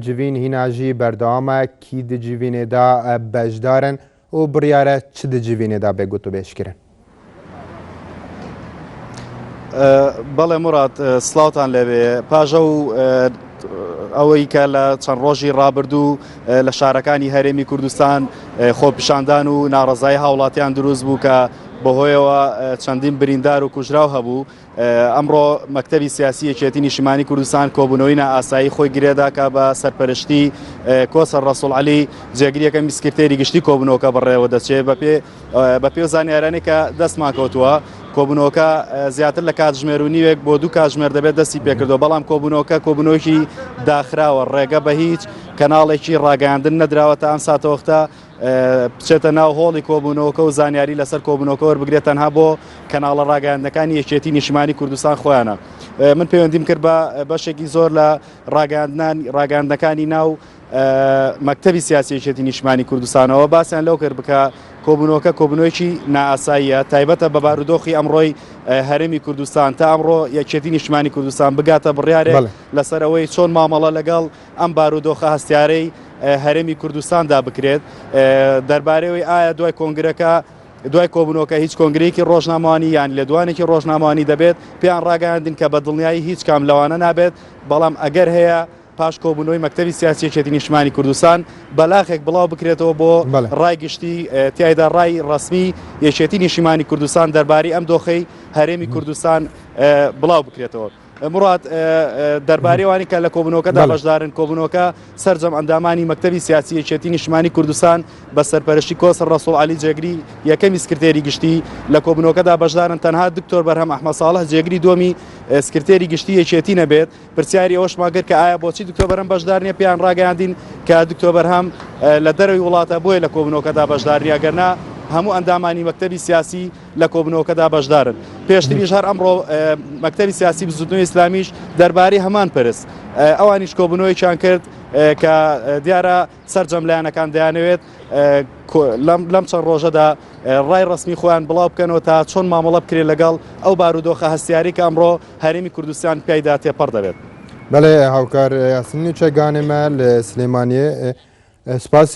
Civîn hîna jî berdewame kî di civînê de bejdar in û biryare çi di civînê de bêgut û bêşkirin. بەڵێ مراد سڵاوتان لەوێ پاژە و ئەوەی کە لە چەند ڕۆژی ڕابردوو لە شارەکانی هەرێمی کوردستان خۆپیشاندان و ناڕەزایی هاوڵاتیان دروست بوو کە بەهۆیەوە چەندین بریندار و کوژراو هەبوو. ئەمڕۆ مەکتەبی سیاسی یەکێتی نیشتیمانی کوردستان کۆبوونەوەی نائاسایی خۆی گرێداکە بە سەرپەرشتی کۆسەر ڕەسوڵ عەلی جێگیریەکەمی سکرتێری گشتی کۆبوونەوەکە بەڕێوە دەچێت بە پێ زانیارانێک کە دەستمان کەوتووە. کۆبوونەوەکە زیاتر لە کاتژمێر و نیوێک بۆ 2 کاتژمێر دەبێت دەستی پێکردەوە، بەڵام کۆبوونەوەکی داخراوە ڕێگە بە هیچ کەناڵێکی ڕاگەاندن نەدراوە تا ئەم ساتەوەختە بچێتە ناو هۆڵی کۆبوونەوەکە و زانیاری لەسەر کۆبوونەوەکە وەربگرێت تەنها بۆ کەناڵە ڕاگەاندنەکانی یەکێتی نیشتیمانی کوردستان خۆیانە. من پەیوەندیم کرد بە بەشێکی زۆر لە ڕاگەاندنەکانی ناو مەکتەبی سیاسی یەکێتی نیشتیمانی کوردستانەوە باسییان لەو کرد بکە کۆبوونەوەکە کۆبوونەوەکی نائاساییە تایبەتە بە بارودۆخی ئەمڕۆی هەرێمی کوردستان تا ئەمڕۆ یەکێتی نیشتیمانی کوردستان بگاتە بڕیارێک لەسەرەوەی چۆن مامەڵە لەگەڵ ئەم بارودۆخە هەستیارەی هەرێمی کوردستاندا بکرێت دەربارەوەی ئایا دوای کۆنگرەکە دوای کۆبوونەوەکە هیچ کۆنگرێکی ڕۆژنامەوانی یان لێدوانێکی ڕۆژنامەوانی دەبێت پێیان ڕاگەاندن کە بە دڵنیایی هیچ کام لەوانە نابێت، بەڵام ئەگەر هەیە پاش کۆبوونەوەی مەکتەبی سیاسی یەکێتی نیشتیمانی کوردستان بەلاخێک بڵاو بکرێتەوە بۆ ڕای گشتی تیایدا ڕای ڕسمی یەکێتی نیشتیمانی کوردستان دەربارەی ئەم دۆخەی هەرێمی کوردستان بڵاو بکرێتەوە. مراد دەربارەیەوانی کە لە کۆبوونەوەکەدا بەشدارن کۆبوونەوەکە سەرجەم ئەندامانی مەکتەبی سیاسی یەکێتی نیشتیمانی کوردستان بە سەرپەرشتی کۆسەر ڕەسوڵ عەلی جێگری یەکەمی سکرتێری گشتی لە کۆبوونەوەکەدا بەشدارن، تەنها دکتۆر بەرهەم ئەحمەد ساڵح جێگری دووەمی سکرتێری گشتی یەکێتی نەبێت. پرسیاری ئەوەش ماگر کە ئایا بۆچی دکتۆر بەرهەم بەشدار نییە، پێیان ڕاگەاندین کە دکتۆر بەرهەم لە دەرەوەی وڵاتە بۆیە لە کۆبوونەوەکەدا بەشدار نییە، گەرنا هەموو ئەندامانی مەکتەبی سیاسی لە کۆبوونەوەکەدا بەشدارن. پێشتریش هەر ئەمڕۆ مەکتەبی سیاسی بزوتنەوەی ئیسلامیش دەربارەی هەمان پرس ئەوانیش کۆبوونەوەیان کرد کە دیارە سەرجەم لایەنەکان دەیانەوێت لەم چەند ڕۆژەدا ڕای ڕسمی خۆیان بڵاو بکەنەوە تا چۆن مامەڵە بکرێت لەگەڵ ئەو بارودۆخە هەستیاری کە ئەمڕۆ هەرێمی کوردستان پیایدا تێپەڕ دەبێت. بەڵێ هاوکار یاسینی چێگانێمە لە سلێمانیە سپاس